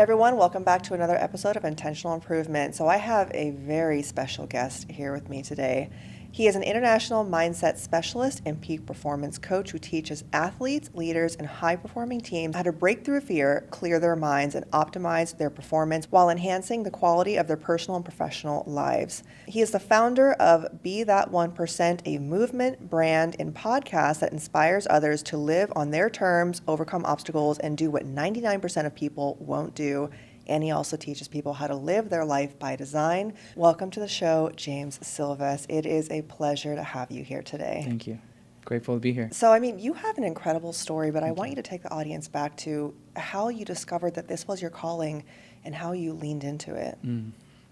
everyone, welcome back to another episode of Intentional Improvement. So I have a very special guest here with me today. He is an international mindset specialist and peak performance coach who teaches athletes, leaders, and high-performing teams how to break through fear, clear their minds, and optimize their performance while enhancing the quality of their personal and professional lives. He is the founder of Be That 1%, a movement, brand, and podcast that inspires others to live on their terms, overcome obstacles, and do what 99% of people won't do. And he also teaches people how to live their life by design. Welcome to the show, James Silvas. It is a pleasure to have you here today. Thank you. Grateful to be here. So, you have an incredible story, but I want you to take the audience back to how you discovered that this was your calling and how you leaned into it.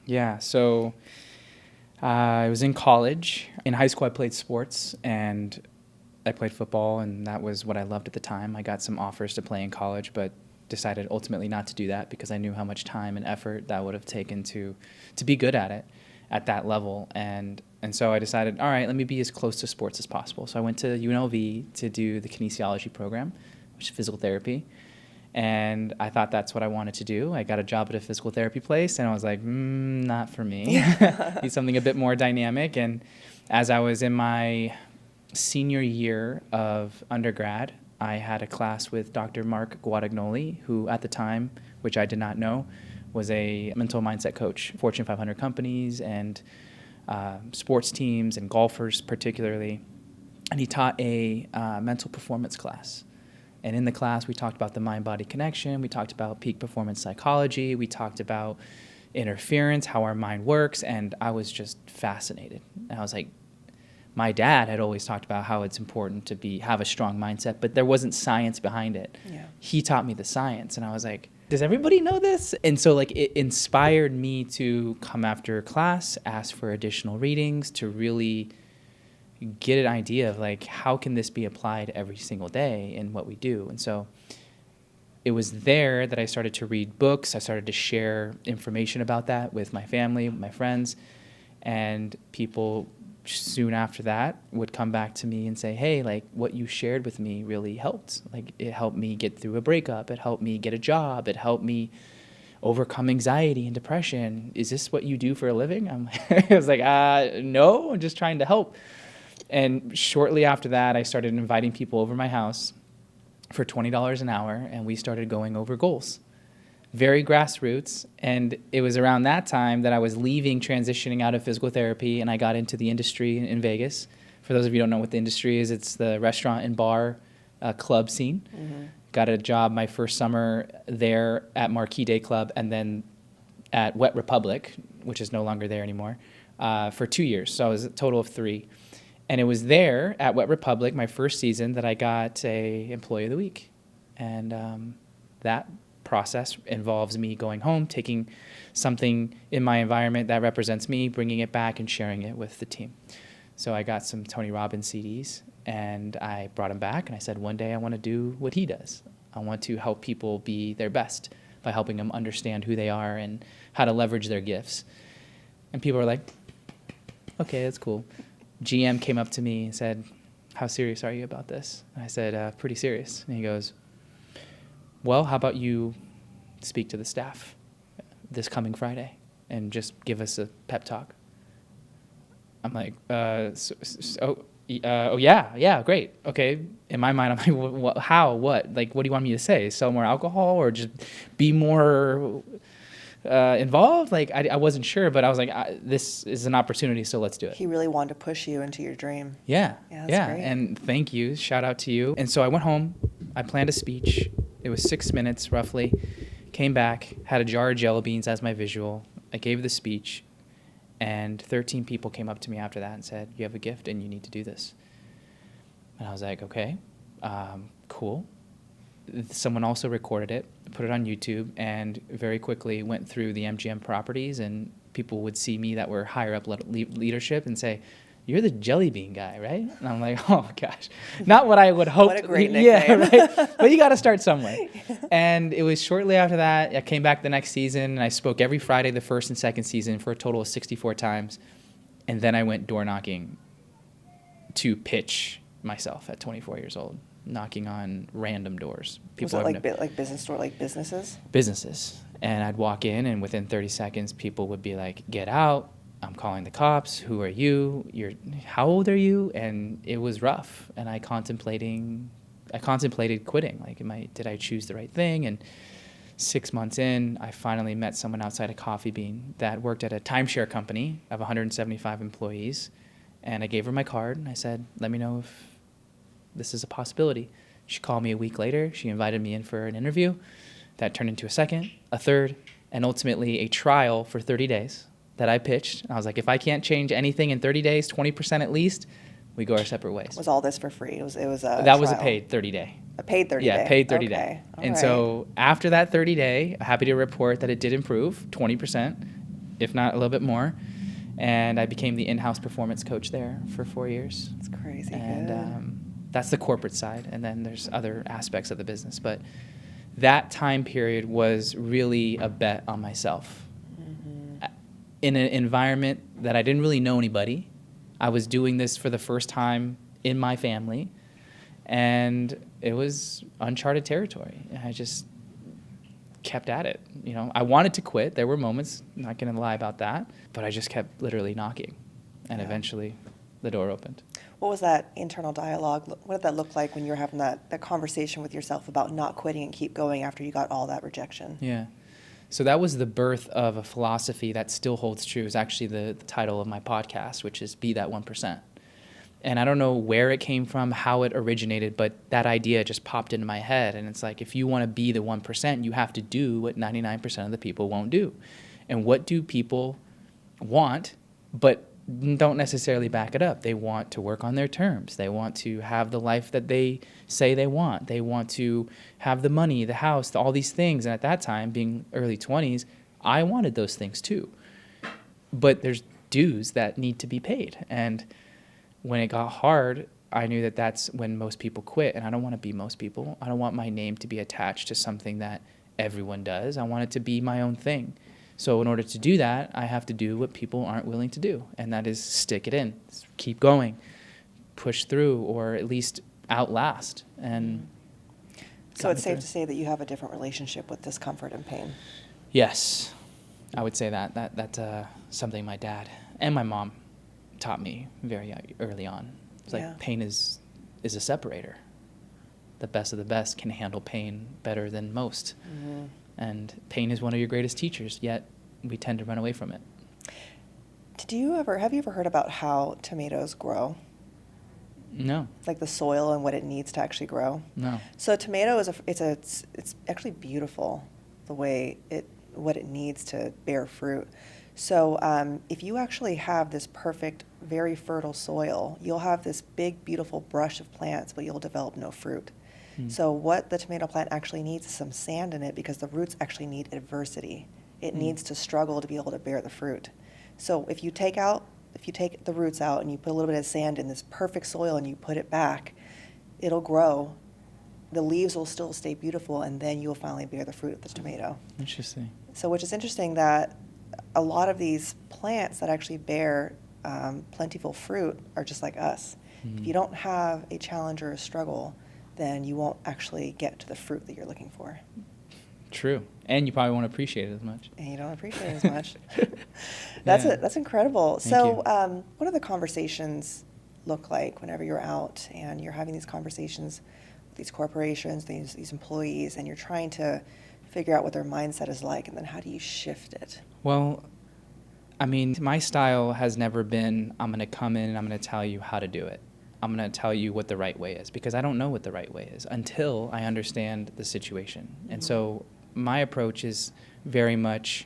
Yeah, so I was in college. In high school, I played sports, and I played football, and that was what I loved at the time. I got some offers to play in college, but decided ultimately not to do that because I knew how much time and effort that would have taken to be good at it at that level. And so I decided, all right, let me be as close to sports as possible. So I went to UNLV to do the kinesiology program, which is physical therapy. And I thought that's what I wanted to do. I got a job at a physical therapy place, and I was like, not for me. Need something a bit more dynamic. And as I was in my senior year of undergrad, I had a class with Dr. Mark Guadagnoli, who at the time, which I did not know, was a mental mindset coach, Fortune 500 companies and sports teams and golfers particularly. And he taught a mental performance class. And in the class, we talked about the mind-body connection. We talked about peak performance psychology. We talked about interference, how our mind works. And I was just fascinated. And I was like, my dad had always talked about how it's important to have a strong mindset, but there wasn't science behind it. Yeah. He taught me the science, and I was like, does everybody know this? And so it inspired me to come after class, ask for additional readings, to really get an idea of how can this be applied every single day in what we do. And so it was there that I started to read books. I started to share information about that with my family, my friends, and people soon after that would come back to me and say, hey, what you shared with me really helped. It helped me get through a breakup. It helped me get a job. It helped me overcome anxiety and depression. Is this what you do for a living? I was like, no, I'm just trying to help. And shortly after that, I started inviting people over my house for $20 an hour, and we started going over goals. Very grassroots, and it was around that time that I was transitioning out of physical therapy, and I got into the industry in Vegas. For those of you who don't know what the industry is, it's the restaurant and bar club scene. Mm-hmm. Got a job my first summer there at Marquee Day Club, and then at Wet Republic, which is no longer there anymore, for 2 years. So I was a total of 3. And it was there at Wet Republic, my first season, that I got a Employee of the Week. And that process involves me going home, taking something in my environment that represents me, bringing it back and sharing it with the team. So I got some Tony Robbins CDs, and I brought them back, and I said, one day I want to do what he does. I want to help people be their best by helping them understand who they are and how to leverage their gifts. And people were like, okay, that's cool. GM came up to me and said, how serious are you about this? And I said, pretty serious. And he goes, well, how about you speak to the staff this coming Friday and just give us a pep talk? I'm like, yeah, great. Okay. In my mind, I'm like, how, what? What do you want me to say? Sell more alcohol or just be more involved? I wasn't sure, but I was like, this is an opportunity, so let's do it. He really wanted to push you into your dream. Yeah. That's great. And thank you. Shout out to you. And so I went home. I planned a speech. It was 6 minutes roughly. Came back, had a jar of jello beans as my visual. I gave the speech, and 13 people came up to me after that and said, you have a gift and you need to do this. And I was like, okay, cool. Someone also recorded it, put it on YouTube, and very quickly went through the MGM properties, and people would see me that were higher up leadership and say, you're the jelly bean guy, right? And I'm like, oh gosh, not what I would hope. What a great nickname. Yeah, right. But you got to start somewhere. And it was shortly after that, I came back the next season, and I spoke every Friday the first and second season for a total of 64 times. And then I went door knocking to pitch myself at 24 years old, knocking on random doors. Was it like business store, like businesses? Businesses. And I'd walk in, and within 30 seconds, people would be like, "Get out. I'm calling the cops. Who are you? How old are you?" And it was rough. And I contemplated quitting. Like, did I choose the right thing? And 6 months in, I finally met someone outside of Coffee Bean that worked at a timeshare company of 175 employees. And I gave her my card, and I said, "Let me know if this is a possibility." She called me a week later. She invited me in for an interview. That turned into a second, a third, and ultimately a trial for 30 days that I pitched. I was like, if I can't change anything in 30 days, 20% at least, we go our separate ways. Was all this for free? It was a That was a trial. paid 30 day. A paid 30 day? Yeah, paid 30 okay. day. All And right. so after that 30 day, happy to report that it did improve 20%, if not a little bit more. And I became the in-house performance coach there for 4 years. That's crazy And good. that's the corporate side. And then there's other aspects of the business. But that time period was really a bet on myself. Mm-hmm. In an environment that I didn't really know anybody. I was doing this for the first time in my family. And it was uncharted territory. And I just kept at it. You know, I wanted to quit. There were moments, not going to lie about that. But I just kept literally knocking. And eventually the door opened. What was that internal dialogue? What did that look like when you were having that conversation with yourself about not quitting and keep going after you got all that rejection? Yeah. So that was the birth of a philosophy that still holds true. It's actually the title of my podcast, which is Be That 1%. And I don't know where it came from, how it originated, but that idea just popped into my head. And it's like, if you want to be the 1%, you have to do what 99% of the people won't do. And what do people want, but don't necessarily back it up? They want to work on their terms. They want to have the life that they say they want. They want to have the money, the house, all these things. And at that time, being early 20s, I wanted those things too. But there's dues that need to be paid. And when it got hard, I knew that that's when most people quit. And I don't want to be most people. I don't want my name to be attached to something that everyone does. I want it to be my own thing. So in order to do that, I have to do what people aren't willing to do, and that is stick it in, keep going, push through, or at least outlast. And so it's safe to say that you have a different relationship with discomfort and pain. Yes, I would say that's something my dad and my mom taught me very early on. It's like pain is a separator. The best of the best can handle pain better than most. Mm-hmm. And pain is one of your greatest teachers, yet we tend to run away from it. Have you ever heard about how tomatoes grow? No. Like the soil and what it needs to actually grow? No. So a tomato it's actually beautiful, what it needs to bear fruit. So if you actually have this perfect, very fertile soil, you'll have this big, beautiful brush of plants, but you'll develop no fruit. So what the tomato plant actually needs is some sand in it, because the roots actually need adversity. It needs to struggle to be able to bear the fruit. So if you take the roots out and you put a little bit of sand in this perfect soil and you put it back, it'll grow. The leaves will still stay beautiful, and then you'll finally bear the fruit of the tomato. Interesting. So which is interesting that a lot of these plants that actually bear plentiful fruit are just like us. If you don't have a challenge or a struggle, then you won't actually get to the fruit that you're looking for. True. And you probably won't appreciate it as much. And you don't appreciate it as much. That's incredible. Thank you. What do the conversations look like whenever you're out and you're having these conversations with these corporations, these employees, and you're trying to figure out what their mindset is like, and then how do you shift it? Well, I mean, my style has never been, I'm going to come in and I'm going to tell you how to do it. I'm going to tell you what the right way is, because I don't know what the right way is until I understand the situation. Mm-hmm. And so my approach is very much,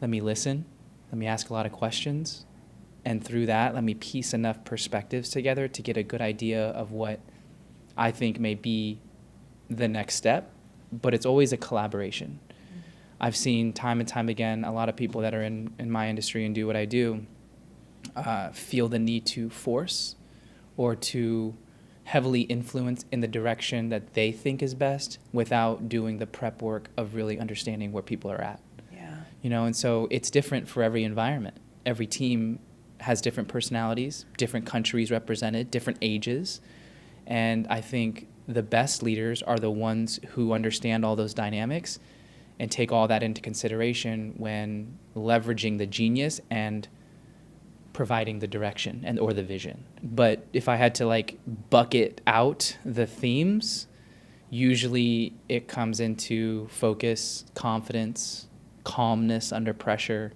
let me listen, let me ask a lot of questions, and through that, let me piece enough perspectives together to get a good idea of what I think may be the next step, but it's always a collaboration. Mm-hmm. I've seen time and time again, a lot of people that are in my industry and do what I do feel the need to force or to heavily influence in the direction that they think is best without doing the prep work of really understanding where people are at. Yeah. You know, and so it's different for every environment. Every team has different personalities, different countries represented, different ages. And I think the best leaders are the ones who understand all those dynamics and take all that into consideration when leveraging the genius and providing the direction and or the vision. But if I had to like bucket out the themes, usually it comes into focus, confidence, calmness under pressure,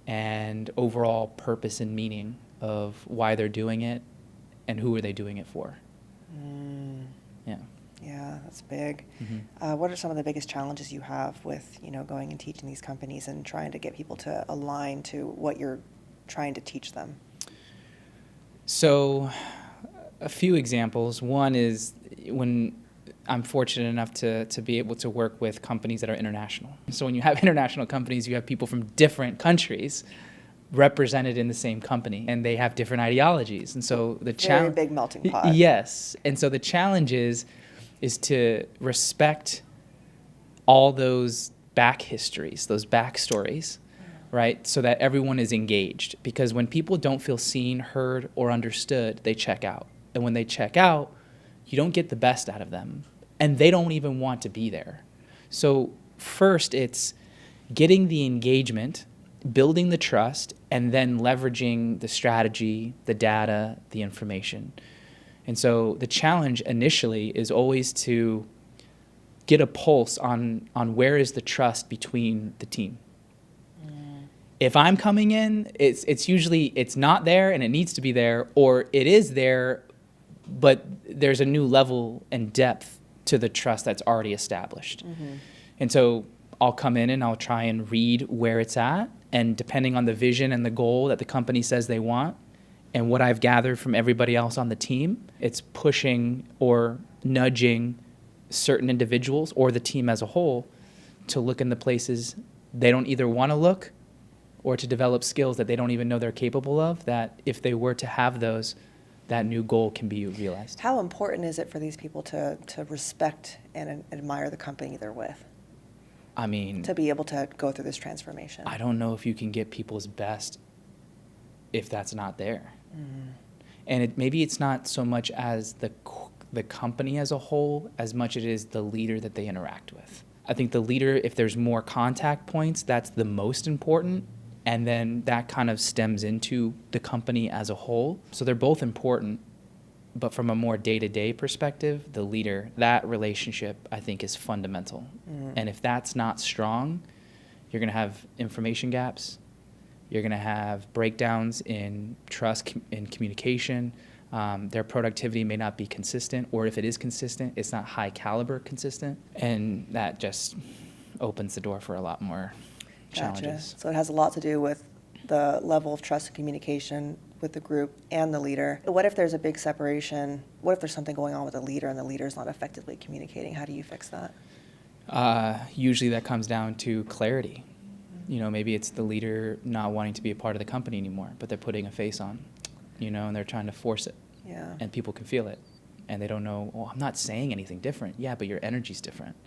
and overall purpose and meaning of why they're doing it and who are they doing it for. Yeah. Yeah, that's big. Mm-hmm. What are some of the biggest challenges you have with, going and teaching these companies and trying to get people to align to what you're trying to teach them? So a few examples. One is when I'm fortunate enough to be able to work with companies that are international. So when you have international companies, you have people from different countries represented in the same company, and they have different ideologies. And so the Very big melting pot. Yes. And so the challenge is to respect all those back histories, those backstories, right? So that everyone is engaged. Because when people don't feel seen, heard, or understood, they check out. And when they check out, you don't get the best out of them. And they don't even want to be there. So first, it's getting the engagement, building the trust, and then leveraging the strategy, the data, the information. And so the challenge initially is always to get a pulse on where is the trust between the team. If I'm coming in, it's usually it's not there and it needs to be there, or it is there, but there's a new level and depth to the trust that's already established. And so I'll come in and I'll try and read where it's at, and depending on the vision and the goal that the company says they want and what I've gathered from everybody else on the team, it's pushing or nudging certain individuals or the team as a whole to look in the places they don't either want to look, or to develop skills that they don't even know they're capable of, that if they were to have those, that new goal can be realized. How important is it for these people to respect and admire the company they're with? I mean, to be able to go through this transformation. I don't know if you can get people's best if that's not there. And maybe it's not so much as the company as a whole as much as it is the leader that they interact with. I think the leader, if there's more contact points, that's the most important. And then that kind of stems into the company as a whole. So they're both important, but from a more day-to-day perspective, the leader, that relationship, I think, is fundamental. And if that's not strong, you're going to have information gaps. You're going to have breakdowns in trust and communication. Their productivity may not be consistent, or if it is consistent, it's not high caliber consistent. And that just opens the door for a lot more challenges. So it has a lot to do with the level of trust and communication with the group and the leader. What if there's a big separation? What if there's something going on with the leader and the leader's not effectively communicating? How do you fix that? Usually that comes down to clarity. Maybe it's the leader not wanting to be a part of the company anymore, but they're putting a face on, and they're trying to force it. Yeah. And people can feel it. And they don't know, oh, I'm not saying anything different. Yeah, but your energy's different.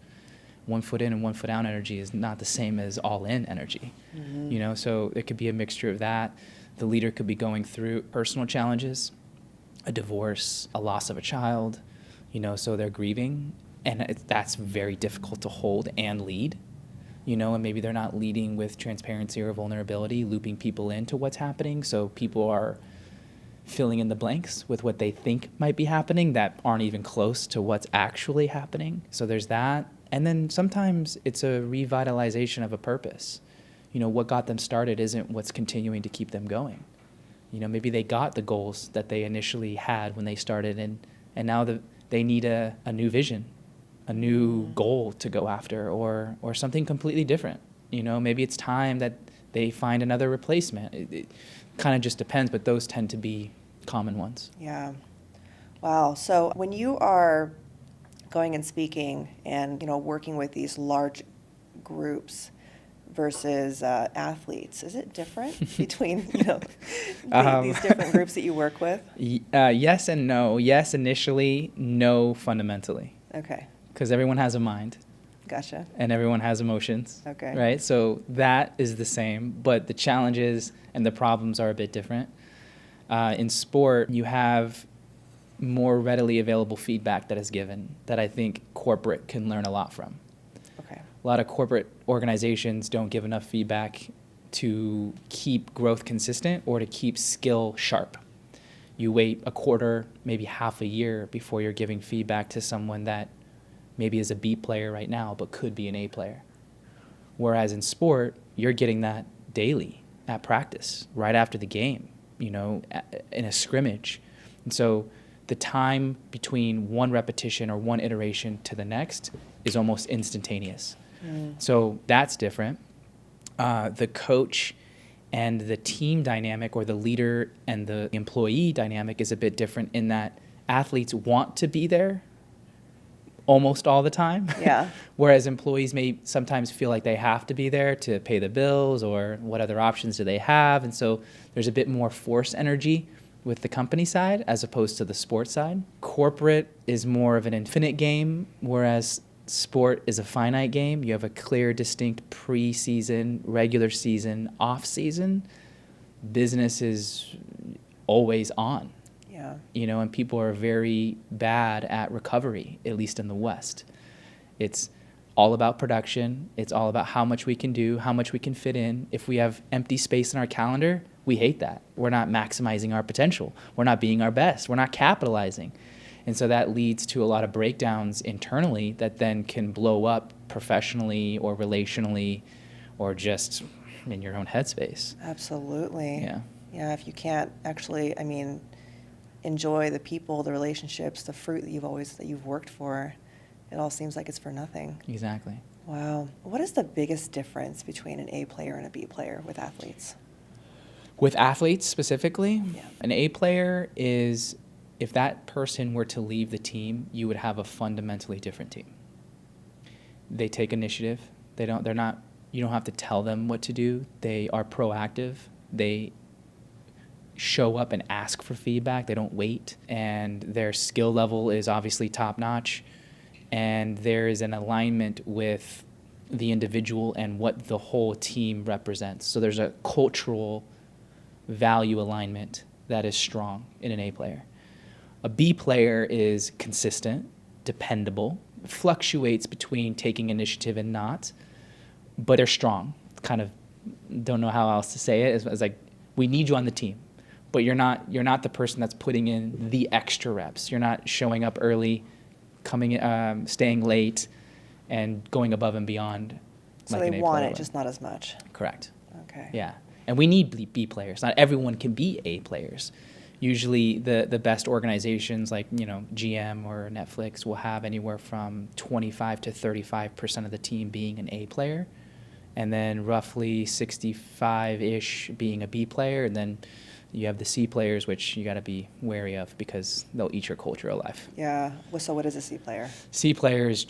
1 foot in and 1 foot out energy is not the same as all in energy. So it could be a mixture of that. The leader could be going through personal challenges, a divorce, a loss of a child, so they're grieving, and that's very difficult to hold and lead, and maybe they're not leading with transparency or vulnerability, looping people into what's happening, so people are filling in the blanks with what they think might be happening that aren't even close to what's actually happening. So there's that. And then sometimes it's a revitalization of a purpose. What got them started isn't what's continuing to keep them going. Maybe they got the goals that they initially had when they started, and now they need a new vision, a new goal to go after, or something completely different. Maybe it's time that they find another replacement. It kind of just depends, but those tend to be common ones. Yeah. Wow. So when you are going and speaking and, working with these large groups versus athletes, is it different between, these different groups that you work with? Yes and no. Yes, initially. No, fundamentally. Okay. Because everyone has a mind. Gotcha. And everyone has emotions. Okay. Right? So that is the same, but the challenges and the problems are a bit different. In sport, you have more readily available feedback that is given that I think corporate can learn a lot from. Okay. A lot of corporate organizations don't give enough feedback to keep growth consistent or to keep skill sharp. You wait a quarter, maybe half a year before you're giving feedback to someone that maybe is a B player right now but could be an A player. Whereas in sport, you're getting that daily at practice, right after the game, in a scrimmage. And so the time between one repetition or one iteration to the next is almost instantaneous. So that's different. The coach and the team dynamic, or the leader and the employee dynamic, is a bit different in that athletes want to be there almost all the time. Yeah. Whereas employees may sometimes feel like they have to be there to pay the bills, or what other options do they have. And so there's a bit more force energy with the company side as opposed to the sports side. Corporate is more of an infinite game, whereas sport is a finite game. You have a clear, distinct pre-season, regular season, off-season. Business is always on. Yeah. And people are very bad at recovery, at least in the West. It's all about production. It's all about how much we can do, how much we can fit in. If we have empty space in our calendar, we hate that. We're not maximizing our potential. We're not being our best. We're not capitalizing. And so that leads to a lot of breakdowns internally that then can blow up professionally or relationally or just in your own headspace. Absolutely. Yeah. Yeah, if you can't actually, enjoy the people, the relationships, the fruit that you've worked for, it all seems like it's for nothing. Exactly. Wow. What is the biggest difference between an A player and a B player with athletes? With athletes specifically, Yeah. An A player is, if that person were to leave the team, you would have a fundamentally different team. They take initiative. You don't have to tell them what to do. They are proactive. They show up and ask for feedback. They don't wait. And their skill level is obviously top notch. And there is an alignment with the individual and what the whole team represents. So there's a cultural value alignment that is strong in an A player. A B player is consistent, dependable, fluctuates between taking initiative and not, but they're strong. Kind of don't know how else to say it. It's like, we need you on the team, but you're not the person that's putting in the extra reps. You're not showing up early, staying late, and going above and beyond. So like they want it, just not as much. Correct. Okay. Yeah. And we need B players. Not everyone can be A players. Usually the best organizations like, GM or Netflix will have anywhere from 25 to 35% of the team being an A player, and then roughly 65-ish being a B player, and then you have the C players, which you got to be wary of because they'll eat your culture alive. Yeah. So what is a C player? C players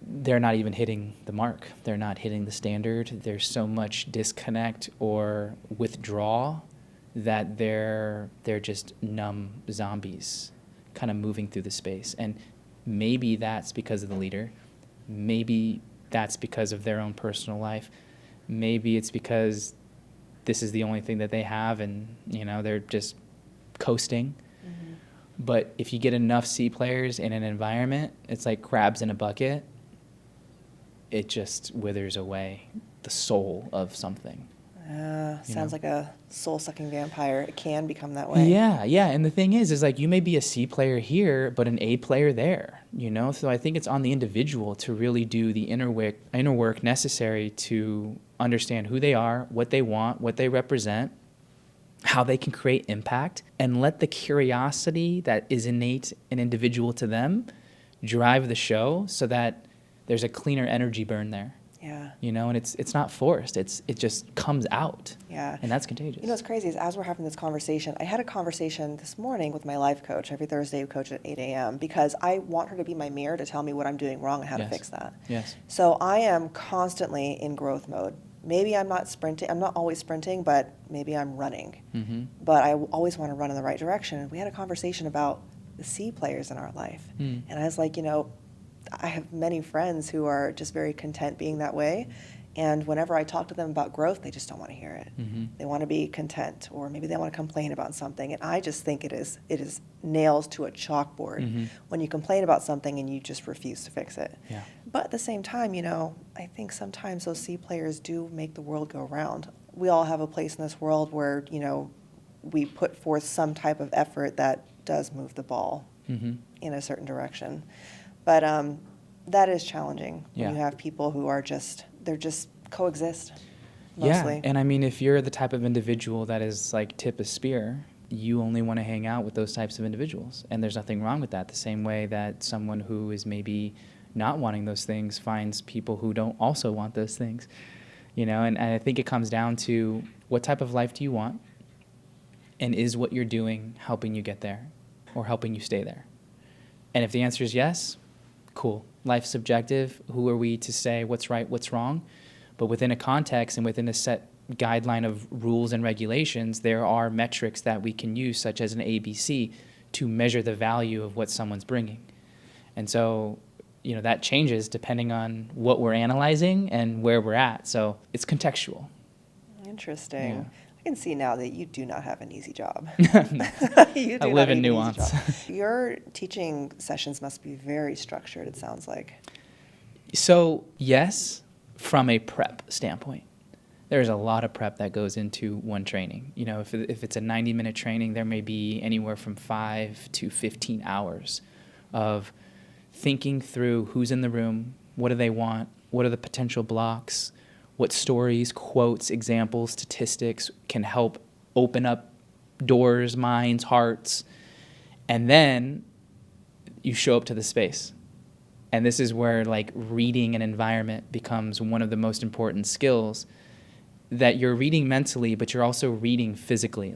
they're not even hitting the mark. They're not hitting the standard. There's so much disconnect or withdrawal that they're just numb zombies kind of moving through the space. And maybe that's because of the leader. Maybe that's because of their own personal life. Maybe it's because this is the only thing that they have and, they're just coasting. Mm-hmm. But if you get enough C players in an environment, it's like crabs in a bucket. It just withers away the soul of something. Sounds like a soul-sucking vampire. It can become that way. Yeah. And the thing is like you may be a C player here, but an A player there, So I think it's on the individual to really do the inner work necessary to understand who they are, what they want, what they represent, how they can create impact, and let the curiosity that is innate and individual to them drive the show so that there's a cleaner energy burn there. Yeah. And it's not forced. It just comes out. Yeah. And that's contagious. What's crazy is as we're having this conversation, I had a conversation this morning with my life coach. Every Thursday we coach at 8 a.m. because I want her to be my mirror to tell me what I'm doing wrong and how to fix that. Yes. So I am constantly in growth mode. Maybe I'm not sprinting. I'm not always sprinting, but maybe I'm running. Mm-hmm. But I always want to run in the right direction. And we had a conversation about the C players in our life. Mm. And I was like, I have many friends who are just very content being that way. And whenever I talk to them about growth, they just don't want to hear it. Mm-hmm. They want to be content, or maybe they want to complain about something. And I just think it is nails to a chalkboard when you complain about something and you just refuse to fix it. Yeah. But at the same time, I think sometimes those C players do make the world go round. We all have a place in this world where, we put forth some type of effort that does move the ball in a certain direction. But that is challenging when you have people who are they're just coexist mostly. Yeah, and I mean, if you're the type of individual that is like tip a spear, you only want to hang out with those types of individuals. And there's nothing wrong with that. The same way that someone who is maybe not wanting those things finds people who don't also want those things. And I think it comes down to what type of life do you want? And is what you're doing helping you get there or helping you stay there? And if the answer is yes, cool. Life's subjective. Who are we to say what's right, what's wrong? But within a context and within a set guideline of rules and regulations, there are metrics that we can use, such as an ABC, to measure the value of what someone's bringing. And so, that changes depending on what we're analyzing and where we're at. So it's contextual. Interesting. Yeah. I can see now that you do not have an easy job. I live in nuance. Your teaching sessions must be very structured, it sounds like. So, yes, from a prep standpoint. There's a lot of prep that goes into one training. If it's a 90-minute training, there may be anywhere from 5 to 15 hours of thinking through who's in the room, what do they want, what are the potential blocks, what stories, quotes, examples, statistics can help open up doors, minds, hearts, and then you show up to the space. And this is where reading an environment becomes one of the most important skills, that you're reading mentally, but you're also reading physically.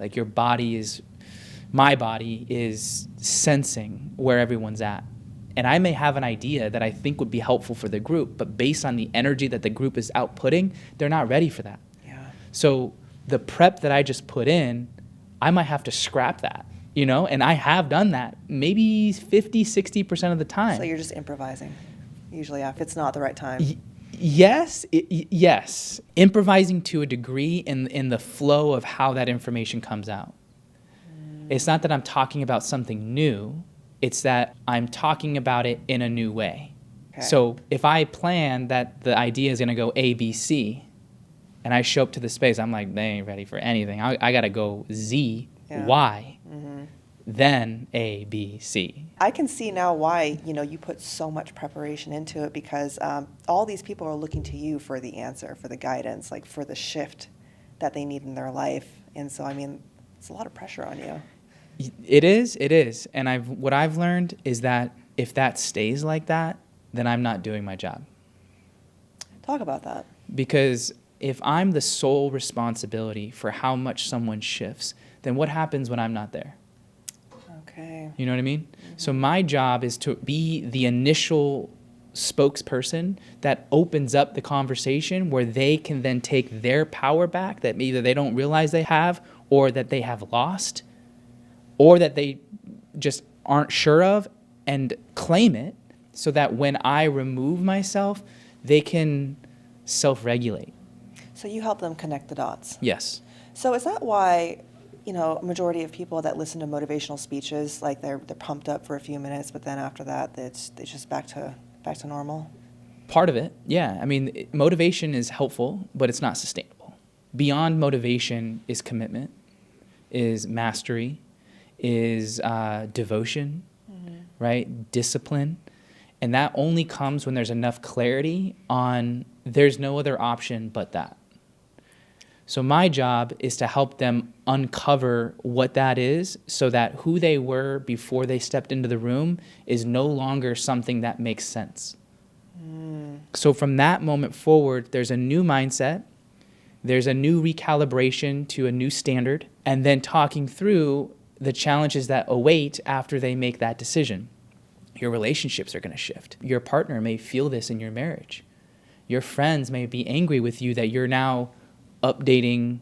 My body is sensing where everyone's at. And I may have an idea that I think would be helpful for the group, but based on the energy that the group is outputting, they're not ready for that. Yeah. So the prep that I just put in, I might have to scrap that, and I have done that maybe 50, 60% of the time. So you're just improvising, usually, if it's not the right time. Yes. Improvising to a degree in the flow of how that information comes out. It's not that I'm talking about something new. It's that I'm talking about it in a new way. Okay. So if I plan that the idea is going to go A, B, C, and I show up to the space, I'm like, they ain't ready for anything. I got to go Z, Y, then A, B, C. I can see now why, you put so much preparation into it, because all these people are looking to you for the answer, for the guidance, for the shift that they need in their life. And so, it's a lot of pressure on you. It is. And what I've learned is that if that stays like that, then I'm not doing my job. Talk about that. Because if I'm the sole responsibility for how much someone shifts, then what happens when I'm not there? Okay. You know what I mean? Mm-hmm. So my job is to be the initial spokesperson that opens up the conversation, where they can then take their power back that either they don't realize they have, or that they have lost, or that they just aren't sure of, and claim it, so that when I remove myself, they can self-regulate. So you help them connect the dots. Yes. So is that why, a majority of people that listen to motivational speeches, they're pumped up for a few minutes, but then after that, it's just back to normal? Part of it, yeah. Motivation is helpful, but it's not sustainable. Beyond motivation is commitment, is mastery, is devotion, right? Discipline. And that only comes when there's enough clarity on there's no other option but that. So my job is to help them uncover what that is, so that who they were before they stepped into the room is no longer something that makes sense. So from that moment forward, there's a new mindset, there's a new recalibration to a new standard, and then talking through the challenges that await after they make that decision. Your relationships are going to shift. Your partner may feel this in your marriage. Your friends may be angry with you that you're now updating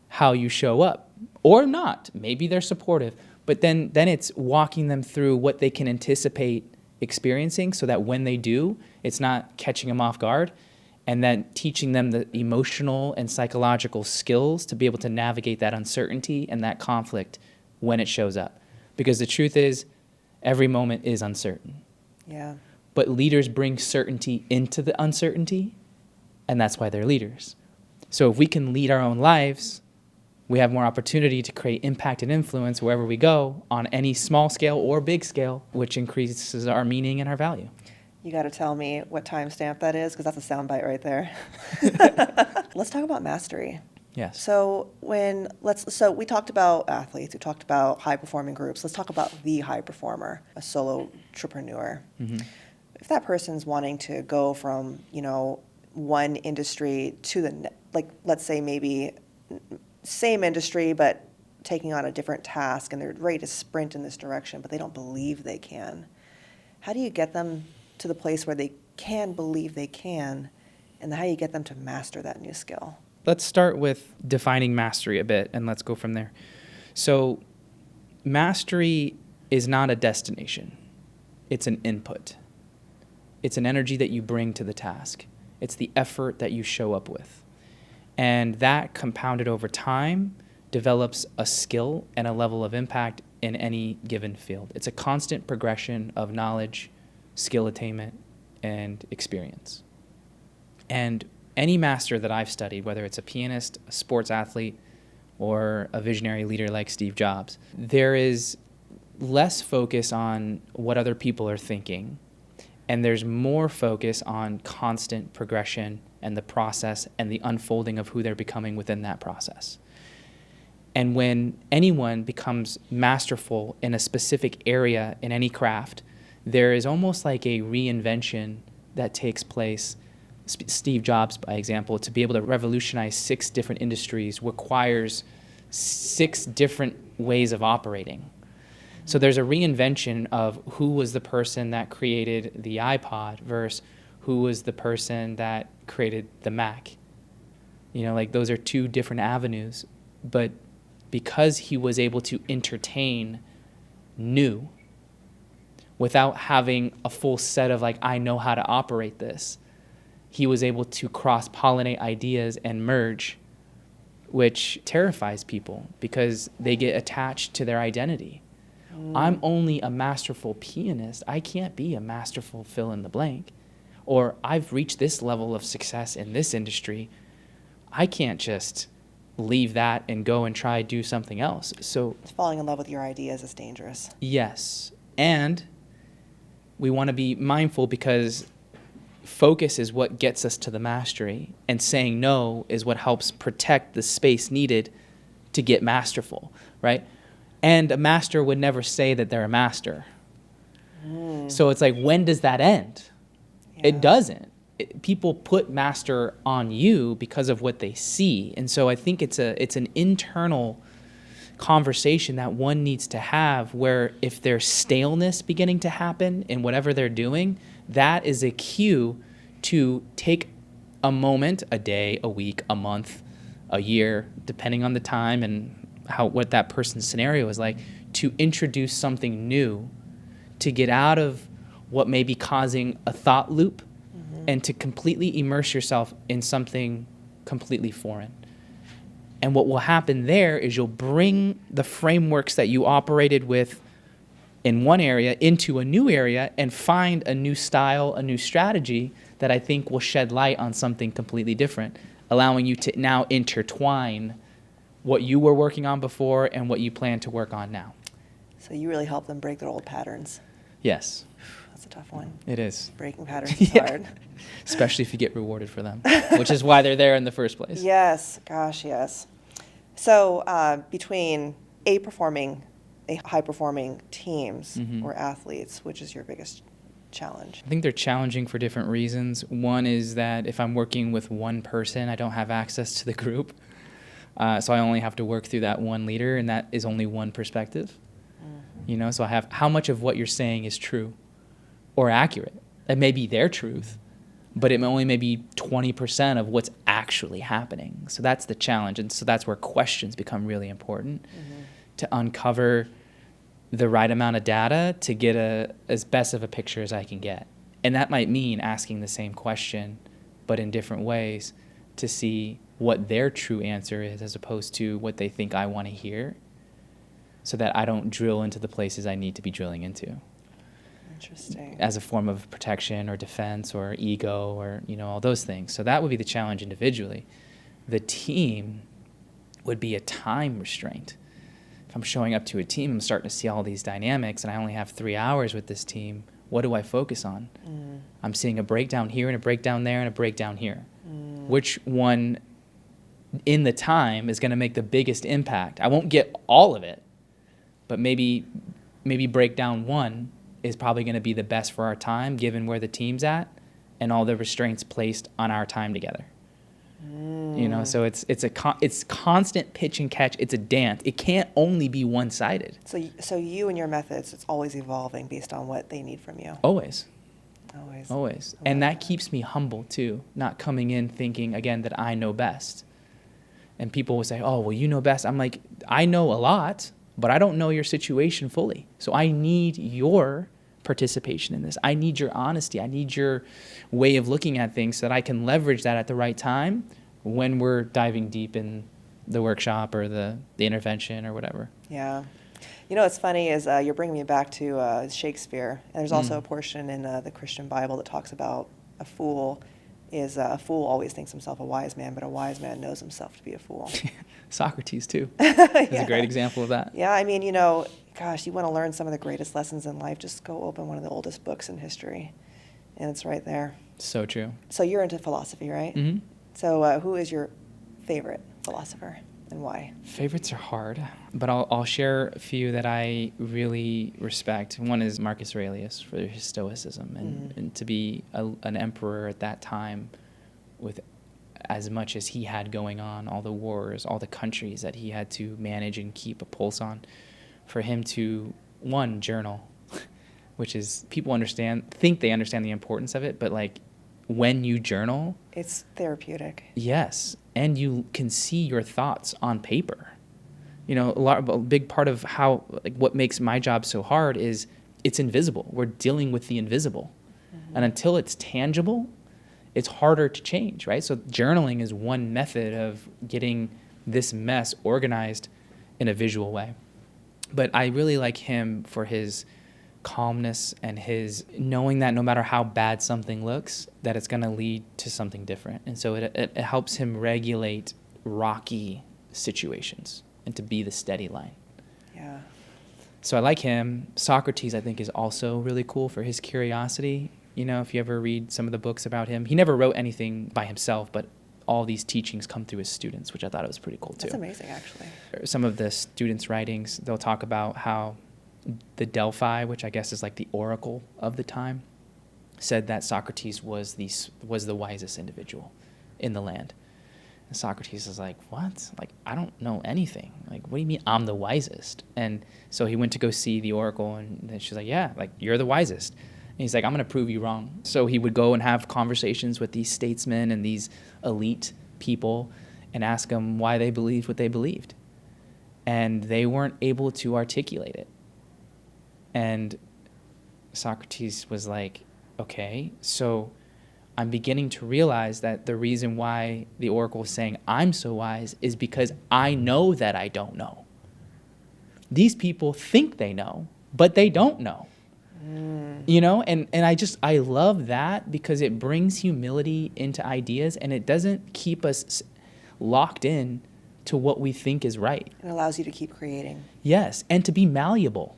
how you show up, or not. Maybe they're supportive, but then it's walking them through what they can anticipate experiencing, so that when they do, it's not catching them off guard, and then teaching them the emotional and psychological skills to be able to navigate that uncertainty and that conflict when it shows up. Because the truth is, every moment is uncertain. Yeah. but leaders bring certainty into the uncertainty, and that's why they're leaders. So if we can lead our own lives, we have more opportunity to create impact and influence wherever we go on any small scale or big scale, which increases our meaning and our value. You got to tell me what timestamp that is, because that's a soundbite right there. Let's talk about mastery. Yes. So we talked about athletes, we talked about high performing groups. Let's talk about the high performer, a solo entrepreneur. Mm-hmm. If that person's wanting to go from, one industry to let's say maybe same industry, but taking on a different task, and they're ready to sprint in this direction, but they don't believe they can. How do you get them to the place where they can believe they can, and how do you get them to master that new skill? Let's start with defining mastery a bit, and let's go from there. So mastery is not a destination. It's an input. It's an energy that you bring to the task. It's the effort that you show up with. And that, compounded over time, develops a skill and a level of impact in any given field. It's a constant progression of knowledge, skill attainment, and experience. And any master that I've studied, whether it's a pianist, a sports athlete, or a visionary leader like Steve Jobs, there is less focus on what other people are thinking, and there's more focus on constant progression and the process and the unfolding of who they're becoming within that process. And when anyone becomes masterful in a specific area in any craft, there is almost like a reinvention that takes place. Steve Jobs, by example, to be able to revolutionize 6 different industries requires 6 different ways of operating. So there's a reinvention of who was the person that created the iPod versus who was the person that created the Mac. Those are 2 different avenues. But because he was able to entertain new without having a full set of I know how to operate this, he was able to cross-pollinate ideas and merge, which terrifies people because they get attached to their identity. I'm only a masterful pianist. I can't be a masterful fill in the blank. Or I've reached this level of success in this industry. I can't just leave that and go and try to do something else. So falling in love with your ideas is dangerous. Yes. And we want to be mindful because focus is what gets us to the mastery, and saying no is what helps protect the space needed to get masterful, right? And a master would never say that they're a master. So it's when does that end? Yeah. It doesn't. People put master on you because of what they see. And so I think it's an internal conversation that one needs to have, where if there's staleness beginning to happen in whatever they're doing, that is a cue to take a moment, a day, a week, a month, a year, depending on the time and what that person's scenario is like, to introduce something new, to get out of what may be causing a thought loop, and to completely immerse yourself in something completely foreign. And what will happen there is you'll bring the frameworks that you operated with in one area into a new area and find a new style, a new strategy that I think will shed light on something completely different, allowing you to now intertwine what you were working on before and what you plan to work on now. So you really help them break their old patterns. Yes. That's a tough one. It is. Breaking patterns is hard. Especially if you get rewarded for them, which is why they're there in the first place. Yes. Gosh, yes. So between high-performing teams or athletes, which is your biggest challenge? I think they're challenging for different reasons. One is that if I'm working with one person, I don't have access to the group. So I only have to work through that one leader, and that is only one perspective. So I have how much of what you're saying is true or accurate. It may be their truth, but it only may be 20% of what's actually happening. So that's the challenge. And so that's where questions become really important, to uncover the right amount of data to get as best of a picture as I can get. And that might mean asking the same question, but in different ways, to see what their true answer is as opposed to what they think I want to hear, so that I don't drill into the places I need to be drilling into. Interesting. as a form of protection or defense or ego or, all those things. So that would be the challenge individually. The team would be a time restraint. If I'm showing up to a team, I'm starting to see all these dynamics and I only have 3 hours with this team. What do I focus on? I'm seeing a breakdown here and a breakdown there and a breakdown here. Which one in the time is going to make the biggest impact? I won't get all of it, but maybe breakdown 1 is probably going to be the best for our time given where the team's at and all the restraints placed on our time together. So it's constant pitch and catch. It's a dance. It can't only be one-sided. So you and your methods, it's always evolving based on what they need from you. Always. Always. And that keeps me humble too, not coming in thinking again that I know best. And people will say, "Oh, well, you know best." I'm like, I know a lot, but I don't know your situation fully. So I need your participation in this. I need your honesty. I need your way of looking at things so that I can leverage that at the right time when we're diving deep in the workshop or the intervention or whatever. Yeah. What's funny is you're bringing me back to Shakespeare. And there's also a portion in the Christian Bible that talks about a fool always thinks himself a wise man, but a wise man knows himself to be a fool. Socrates, too, is a great example of that. Yeah, I mean, gosh, you want to learn some of the greatest lessons in life, just go open one of the oldest books in history, and it's right there. So true. So you're into philosophy, right? Mm-hmm. So who is your favorite philosopher and why? Favorites are hard, but I'll share a few that I really respect. One is Marcus Aurelius for his stoicism and to be an emperor at that time with as much as he had going on, all the wars, all the countries that he had to manage and keep a pulse on, for him to, one, journal, which is, people think they understand the importance of it, but like when you journal, it's therapeutic. Yes, and you can see your thoughts on paper. A big part of how, what makes my job so hard is it's invisible. We're dealing with the invisible. And until it's tangible, it's harder to change, right? So journaling is one method of getting this mess organized in a visual way. But I really like him for his calmness and his knowing that no matter how bad something looks, that it's going to lead to something different. And so it helps him regulate rocky situations and to be the steady line. Yeah. So I like him. Socrates, I think, is also really cool for his curiosity. If you ever read some of the books about him, he never wrote anything by himself, but all these teachings come through his students, which I thought was pretty cool too. That's amazing, actually. Some of the students' writings, they'll talk about how the Delphi, which I guess is like the oracle of the time, said that Socrates was the wisest individual in the land. And Socrates is like, what? Like, I don't know anything. Like, what do you mean I'm the wisest? And so he went to go see the oracle, and then she's like, yeah, like, you're the wisest. And he's like, I'm going to prove you wrong. So he would go and have conversations with these statesmen and these elite people and ask them why they believed what they believed. And they weren't able to articulate it. And Socrates was like, okay, so I'm beginning to realize that the reason why the oracle is saying I'm so wise is because I know that I don't know. These people think they know, but they don't know. And I love that because it brings humility into ideas and it doesn't keep us locked in to what we think is right. It allows you to keep creating. Yes, and to be malleable.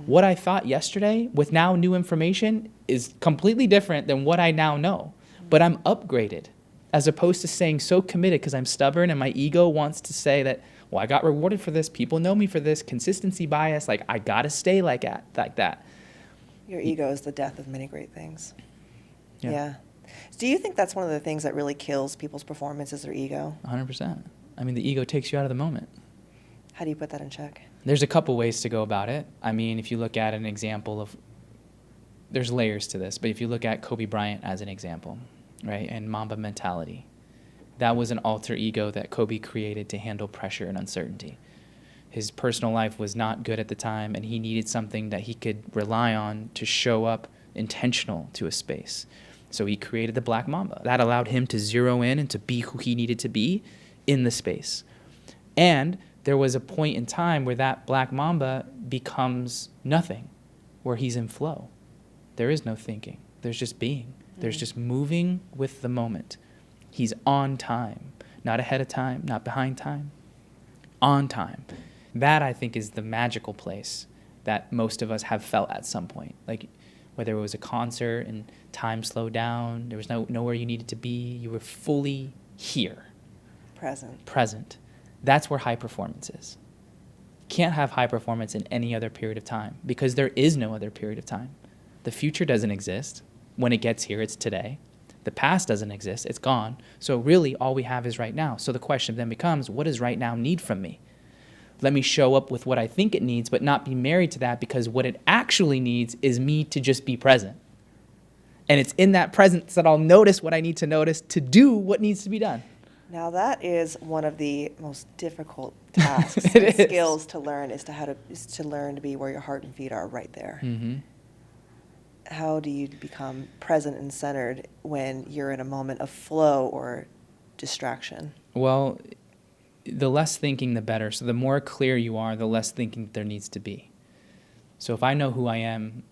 What I thought yesterday with now new information is completely different than what I now know. But I'm upgraded as opposed to staying so committed because I'm stubborn and my ego wants to say that, well, I got rewarded for this. People know me for this. Consistency bias. Like, I got to stay like that. Your ego is the death of many great things. Yeah. Do you think that's one of the things that really kills people's performance is their ego? 100%. I mean, the ego takes you out of the moment. How do you put that in check? There's a couple ways to go about it. I mean, if you look at an example of, there's layers to this, but if you look at Kobe Bryant as an example, right, and Mamba mentality, that was an alter ego that Kobe created to handle pressure and uncertainty. His personal life was not good at the time, and he needed something that he could rely on to show up intentional to a space. So he created the Black Mamba. That allowed him to zero in and to be who he needed to be in the space. And there was a point in time where that Black Mamba becomes nothing, where he's in flow. There is no thinking. There's just being. There's just moving with the moment. He's on time, not ahead of time, not behind time, on time. That, I think, is the magical place that most of us have felt at some point. Like, whether it was a concert and time slowed down, there was nowhere you needed to be, you were fully here. Present. That's where high performance is. Can't have high performance in any other period of time because there is no other period of time. The future doesn't exist. When it gets here, it's today. The past doesn't exist. It's gone. So really, all we have is right now. So the question then becomes, what does right now need from me? Let me show up with what I think it needs, but not be married to that, because what it actually needs is me to just be present. And it's in that presence that I'll notice what I need to notice to do what needs to be done. Now that is one of the most difficult tasks and skills to learn, is to learn to be where your heart and feet are, right there. Mm-hmm. How do you become present and centered when you're in a moment of flow or distraction? Well, the less thinking, the better. So the more clear you are, the less thinking there needs to be. So if I know who I am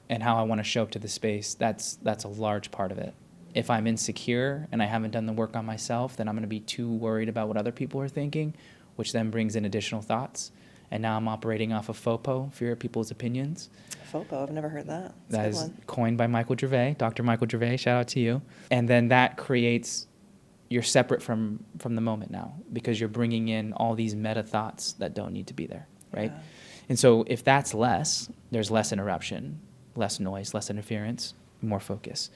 and how I want to show up to the space, that's a large part of it. If I'm insecure and I haven't done the work on myself, then I'm going to be too worried about what other people are thinking, which then brings in additional thoughts. And now I'm operating off of FOPO, fear of people's opinions. FOPO, I've never heard that. That's that a is good one. Coined by Michael Gervais, Dr. Michael Gervais, shout out to you. And then that creates, you're separate from the moment now, because you're bringing in all these meta thoughts that don't need to be there, right? Yeah. And so if that's less, there's less interruption, less noise, less interference, more focus.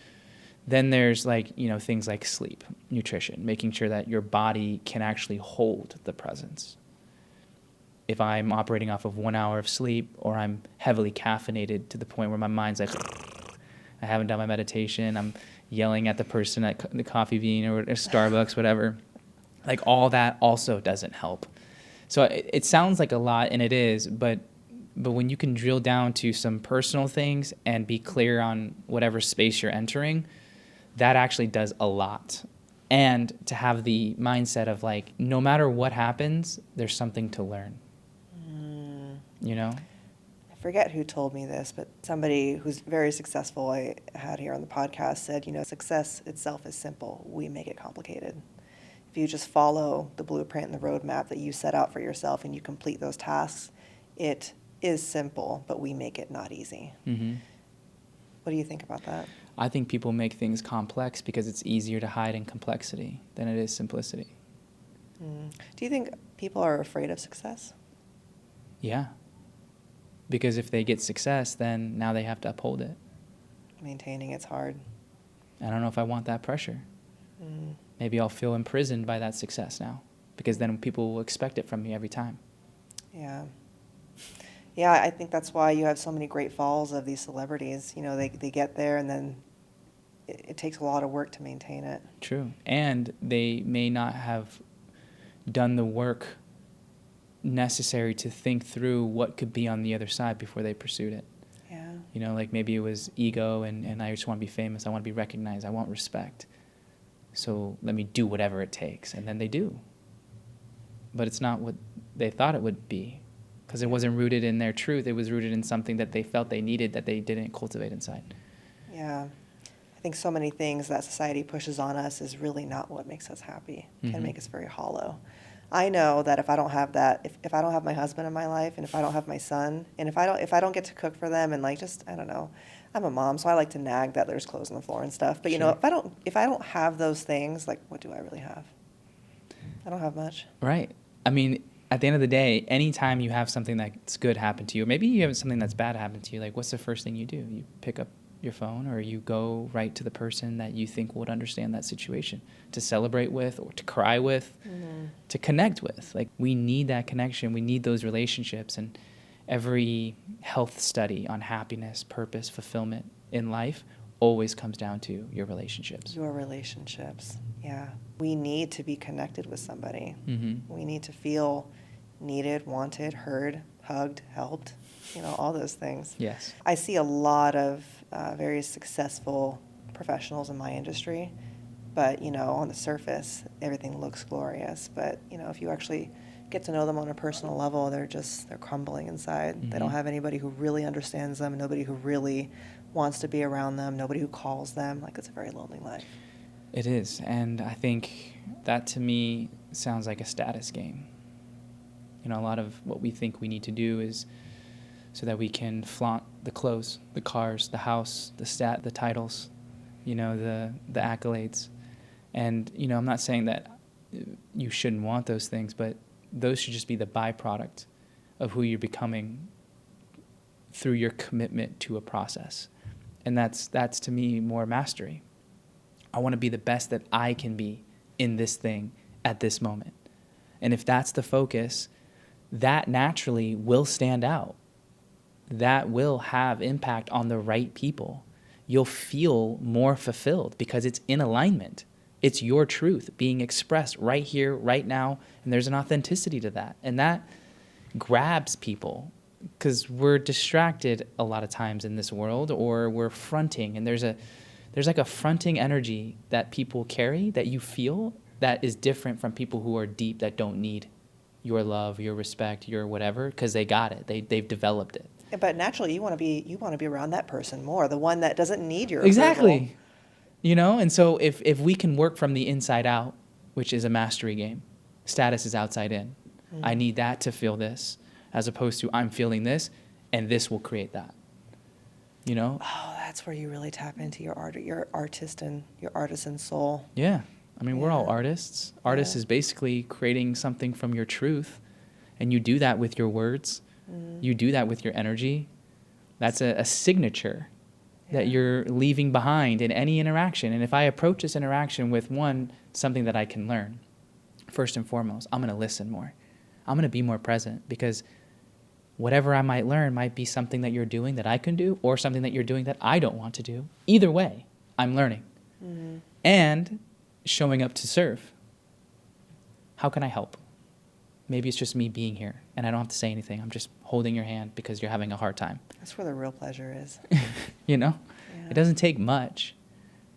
Then there's things like sleep, nutrition, making sure that your body can actually hold the presence. If I'm operating off of 1 hour of sleep, or I'm heavily caffeinated to the point where my mind's like, I haven't done my meditation, I'm yelling at the person at the coffee bean or Starbucks, whatever, like all that also doesn't help. So it sounds like a lot, and it is, but when you can drill down to some personal things and be clear on whatever space you're entering, that actually does a lot. And to have the mindset of like, no matter what happens, there's something to learn. You know? I forget who told me this, but somebody who's very successful I had here on the podcast said, success itself is simple. We make it complicated. If you just follow the blueprint and the roadmap that you set out for yourself and you complete those tasks, it is simple, but we make it not easy. Mm-hmm. What do you think about that? I think people make things complex because it's easier to hide in complexity than it is simplicity. Do you think people are afraid of success? Yeah. Because if they get success, then now they have to uphold it. Maintaining it's hard. I don't know if I want that pressure. Maybe I'll feel imprisoned by that success now, because then people will expect it from me every time. Yeah. Yeah, I think that's why you have so many great falls of these celebrities. They get there, and then it takes a lot of work to maintain it. True. And they may not have done the work necessary to think through what could be on the other side before they pursued it. Yeah. Like maybe it was ego and I just want to be famous. I want to be recognized. I want respect. So let me do whatever it takes. And then they do. But it's not what they thought it would be, because it wasn't rooted in their truth. It was rooted in something that they felt they needed that they didn't cultivate inside. Yeah. I think so many things that society pushes on us is really not what makes us happy. It can make us very hollow. I know that if I don't have that, if I don't have my husband in my life, and if I don't have my son, and if I don't get to cook for them, and I don't know, I'm a mom, so I like to nag that there's clothes on the floor and stuff. But Sure. if I don't have those things, like, what do I really have? I don't have much. Right. I mean, at the end of the day, anytime you have something that's good happen to you, or maybe you have something that's bad happen to you, like, what's the first thing you do? You pick up your phone, or you go right to the person that you think would understand that situation to celebrate with, or to cry with, to connect with. Like, we need that connection. We need those relationships. And every health study on happiness, purpose, fulfillment in life always comes down to your relationships. Your relationships, yeah. We need to be connected with somebody. We need to feel needed, wanted, heard, hugged, helped, all those things. Yes. I see a lot of very successful professionals in my industry, but, on the surface, everything looks glorious. But, if you actually get to know them on a personal level, they're crumbling inside. They don't have anybody who really understands them, nobody who really wants to be around them, nobody who calls them. Like, it's a very lonely life. It is. And I think that to me sounds like a status game. You know, a lot of what we think we need to do is so that we can flaunt the clothes, the cars, the house, the titles, you know, the accolades. And, you know, I'm not saying that you shouldn't want those things, but those should just be the byproduct of who you're becoming through your commitment to a process. And that's to me more mastery. I want to be the best that I can be in this thing at this moment. And if that's the focus, that naturally will stand out. That will have impact on the right people. You'll feel more fulfilled because it's in alignment. It's your truth being expressed right here, right now, and there's an authenticity to that. And that grabs people because we're distracted a lot of times in this world, or we're fronting, and there's like a fronting energy that people carry that you feel that is different from people who are deep, that don't need your love, your respect, your whatever, because they got it. They've developed it. But naturally, you want to be around that person more, the one that doesn't need your Exactly. approval. You know, and so if we can work from the inside out, which is a mastery game, status is outside in. I need that to feel this, as opposed to I'm feeling this, and this will create that. You know? Oh, that's where you really tap into your artisan soul. Yeah. I mean, we're all Yeah. artists. Artists is basically creating something from your truth, and you do that with your words. You do that with your energy. That's a signature that you're leaving behind in any interaction. And if I approach this interaction with something that I can learn, first and foremost, I'm going to listen more. I'm going to be more present, because whatever I might learn might be something that you're doing that I can do, or something that you're doing that I don't want to do. Either way, I'm learning. And showing up to serve. How can I help? Maybe it's just me being here and I don't have to say anything. I'm just holding your hand because you're having a hard time. That's where the real pleasure is. You know? Yeah. It doesn't take much.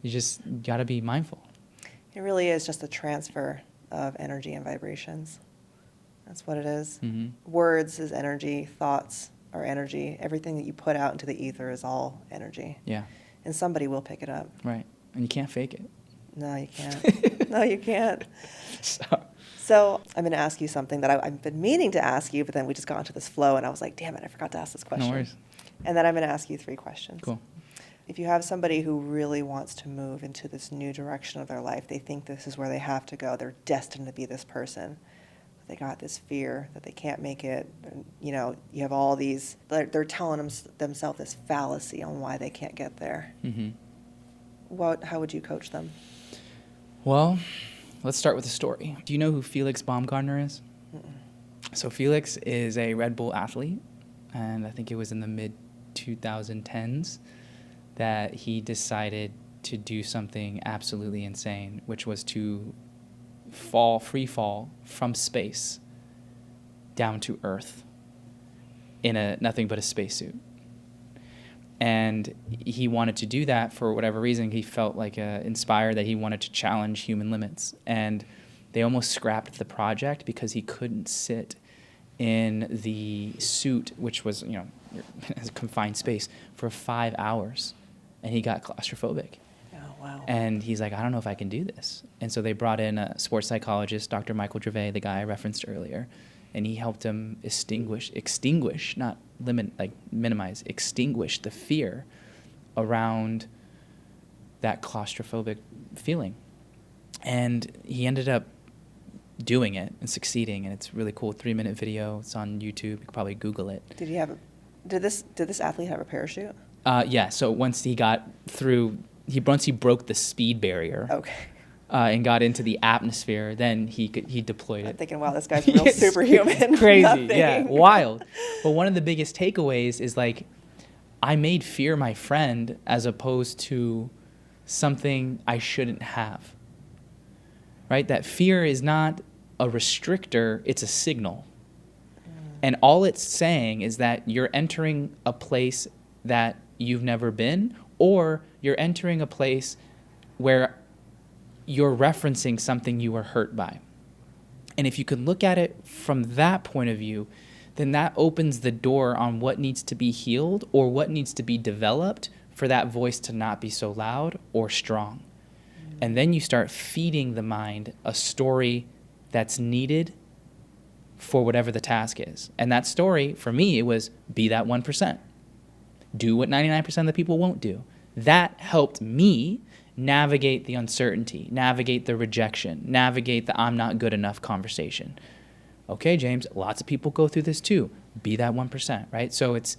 You just got to be mindful. It really is just a transfer of energy and vibrations. That's what it is. Words is energy. Thoughts are energy. Everything that you put out into the ether is all energy. Yeah. And somebody will pick it up. Right. And you can't fake it. No, you can't. No, you can't. So I'm going to ask you something that I've been meaning to ask you, but then we just got into this flow, and I was like, damn it, I forgot to ask this question. No worries. And then I'm going to ask you 3 questions. Cool. If you have somebody who really wants to move into this new direction of their life, they think this is where they have to go, they're destined to be this person, but they got this fear that they can't make it, and, you know, you have all these, they're telling themselves this fallacy on why they can't get there. How would you coach them? Well, let's start with a story. Do you know who Felix Baumgartner is? So Felix is a Red Bull athlete, and I think it was in the mid-2010s that he decided to do something absolutely insane, which was to free fall from space down to Earth in nothing but a spacesuit. And he wanted to do that for whatever reason. He felt like inspired that he wanted to challenge human limits. And they almost scrapped the project because he couldn't sit in the suit, which was, you know, a confined space, for 5 hours. And he got claustrophobic. Oh, wow. And he's like, I don't know if I can do this. And so they brought in a sports psychologist, Dr. Michael Gervais, the guy I referenced earlier, and he helped him extinguish, not minimize, extinguish the fear around that claustrophobic feeling. And he ended up doing it and succeeding, and it's really cool. 3-minute video. It's on YouTube. You could probably Google it. Did this athlete have a parachute? Yeah. So once he got through, once he broke the speed barrier. Okay. And got into the atmosphere, then he deployed it. I'm thinking, wow, this guy's real superhuman. Crazy, Nothing. yeah, wild. But one of the biggest takeaways is, like, I made fear my friend as opposed to something I shouldn't have. Right? That fear is not a restrictor, it's a signal. And all it's saying is that you're entering a place that you've never been, or you're entering a place where you're referencing something you were hurt by. And if you can look at it from that point of view, then that opens the door on what needs to be healed or what needs to be developed for that voice to not be so loud or strong. And then you start feeding the mind a story that's needed for whatever the task is. And that story, for me, it was be that 1%. Do what 99% of the people won't do. That helped me navigate the uncertainty, navigate the rejection, navigate the I'm not good enough conversation. Okay, James, lots of people go through this too. Be that 1%, right? So it's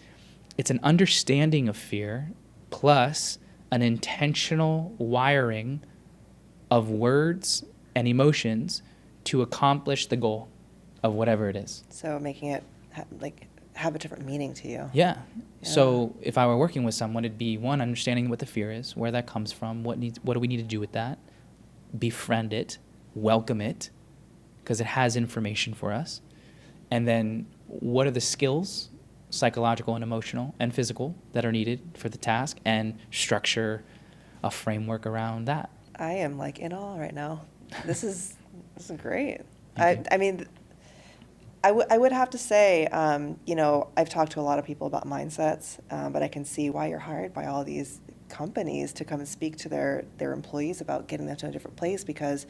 an understanding of fear plus an intentional wiring of words and emotions to accomplish the goal of whatever it is. So making it have a different meaning to you. Yeah. So if I were working with someone, it'd be one, understanding what the fear is, where that comes from, what do we need to do with that, befriend it, welcome it, because it has information for us, and then what are the skills, psychological and emotional and physical, that are needed for the task, and structure a framework around that. I am like in awe right now. This is great. Okay. I mean, I would have to say, I've talked to a lot of people about mindsets, but I can see why you're hired by all these companies to come and speak to their employees about getting them to a different place, because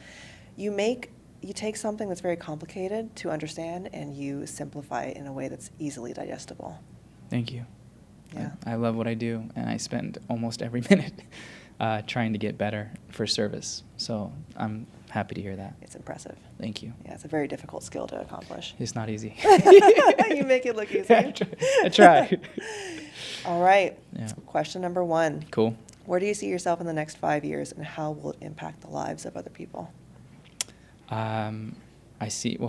you take something that's very complicated to understand and you simplify it in a way that's easily digestible. Thank you. Yeah. I love what I do, and I spend almost every minute trying to get better for service. So I'm happy to hear that. It's impressive. Thank you. Yeah, it's a very difficult skill to accomplish. It's not easy. You make it look easy. I try. All right. Yeah. Question number 1. Cool. Where do you see yourself in the next 5 years, and how will it impact the lives of other people?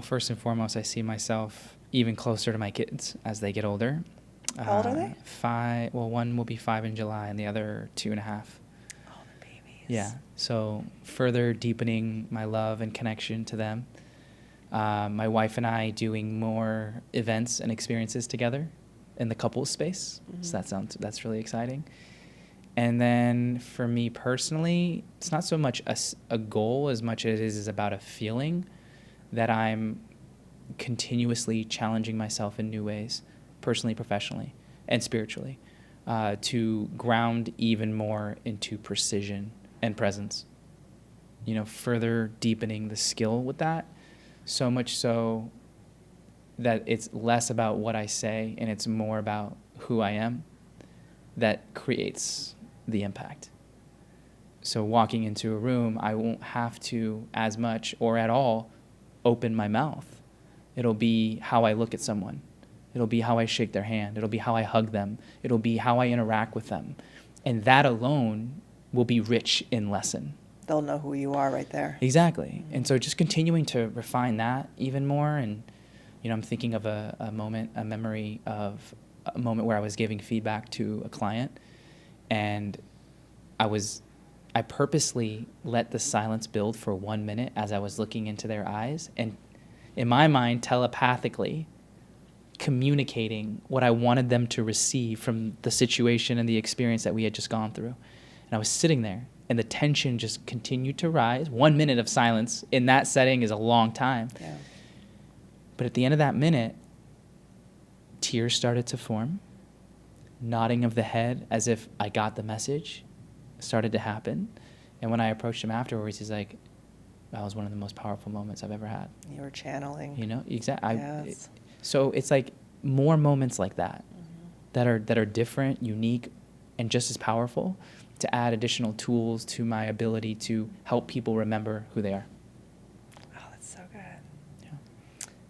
First and foremost, I see myself even closer to my kids as they get older. How old are they? 5. Well, one will be 5 in July, and the other 2.5. Oh, the babies. Yeah. So further deepening my love and connection to them. My wife and I doing more events and experiences together in the couples space. Mm-hmm. So that's really exciting. And then for me personally, it's not so much a goal as much as it is about a feeling that I'm continuously challenging myself in new ways, personally, professionally, and spiritually, to ground even more into precision and presence. Further deepening the skill with that, so much so that it's less about what I say and it's more about who I am that creates the impact. So walking into a room, I won't have to as much or at all open my mouth. It'll be how I look at someone. It'll be how I shake their hand. It'll be how I hug them. It'll be how I interact with them. And that alone will be rich in lesson. They'll know who you are right there. Exactly. And so just continuing to refine that even more. And, I'm thinking of a memory of a moment where I was giving feedback to a client, and I purposely let the silence build for 1 minute as I was looking into their eyes, and in my mind, telepathically communicating what I wanted them to receive from the situation and the experience that we had just gone through. And I was sitting there, and the tension just continued to rise. 1 minute of silence in that setting is a long time. Yeah. But at the end of that minute, tears started to form. Nodding of the head as if I got the message started to happen. And when I approached him afterwards, he's like, that was one of the most powerful moments I've ever had. You were channeling. Exactly. Yes. So it's like more moments like that, that are different, unique, and just as powerful, to add additional tools to my ability to help people remember who they are. Oh, that's so good. Yeah.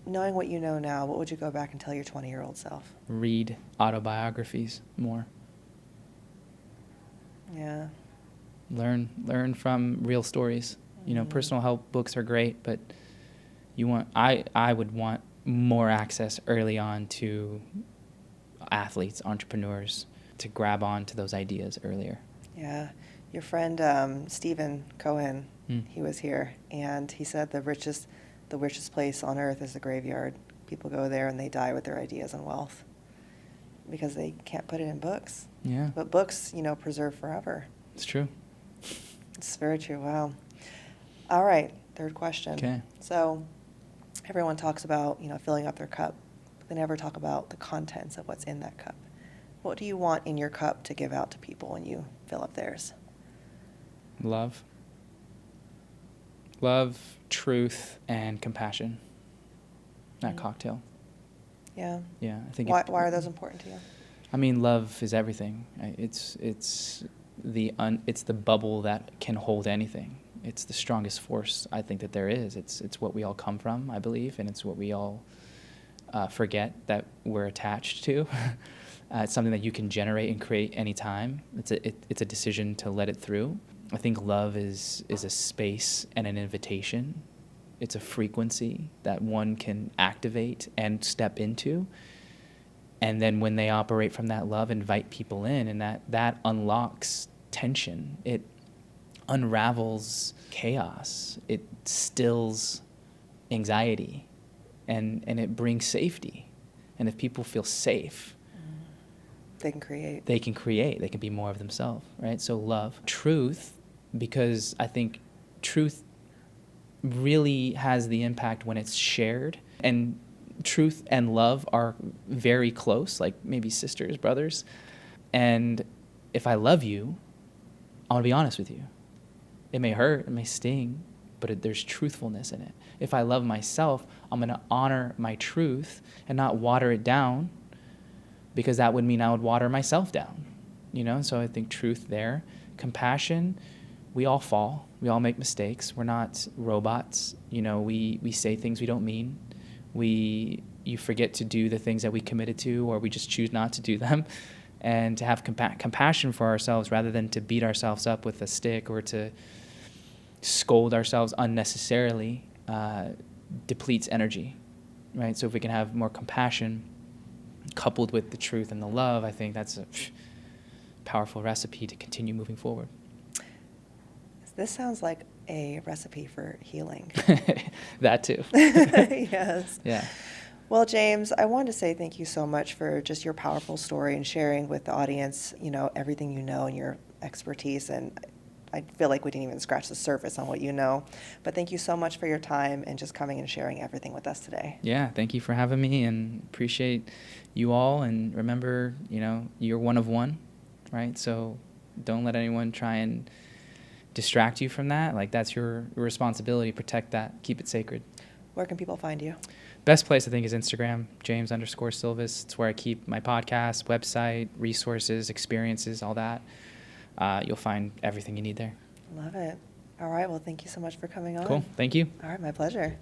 Knowing what you know now, what would you go back and tell your 20-year-old self? Read autobiographies more. Yeah. Learn from real stories. Personal help books are great, but I would want more access early on to athletes, entrepreneurs, to grab on to those ideas earlier. Yeah. Your friend Stephen Cohen, Mm. he was here, and he said the richest place on earth is the graveyard. People go there and they die with their ideas and wealth because they can't put it in books. Yeah. But books, preserve forever. It's true. It's very true. Wow. All right. Third question. Okay. So Everyone talks about, filling up their cup, but they never talk about the contents of what's in that cup. What do you want in your cup to give out to people when you fill up theirs? Love. Love, truth, and compassion. That cocktail. Yeah. Yeah, I think. Why are those important to you? I mean, love is everything. It's the bubble that can hold anything. It's the strongest force I think that there is. It's what we all come from, I believe, and it's what we all forget that we're attached to. It's something that you can generate and create anytime. It's a decision to let it through. I think love is a space and an invitation. It's a frequency that one can activate and step into. And then when they operate from that love, invite people in, and that unlocks tension. It unravels chaos. It stills anxiety, and it brings safety. And if people feel safe, they can create. They can be more of themselves, right? So love. Truth, because I think truth really has the impact when it's shared. And truth and love are very close, like maybe sisters, brothers. And if I love you, I want to be honest with you. It may hurt, it may sting, but there's truthfulness in it. If I love myself, I'm going to honor my truth and not water it down, because that would mean I would water myself down, So I think truth there. Compassion, we all fall. We all make mistakes. We're not robots. We say things we don't mean. You forget to do the things that we committed to, or we just choose not to do them. And to have compassion for ourselves rather than to beat ourselves up with a stick or to scold ourselves unnecessarily depletes energy, right? So if we can have more compassion coupled with the truth and the love, I think that's a powerful recipe to continue moving forward. This sounds like a recipe for healing. That too. Yes. Yeah. Well, James, I wanted to say thank you so much for just your powerful story and sharing with the audience, everything you know and your expertise. And I feel like we didn't even scratch the surface on what you know. But thank you so much for your time and just coming and sharing everything with us today. Yeah, thank you for having me, and appreciate you all. And remember, you're one of one, right? So don't let anyone try and distract you from that. Like, that's your responsibility. Protect that. Keep it sacred. Where can people find you? Best place, I think, is Instagram, James_Silvas. It's where I keep my podcast, website, resources, experiences, all that. You'll find everything you need there. Love it. All right. Well, thank you so much for coming on. Cool. Thank you. All right. My pleasure.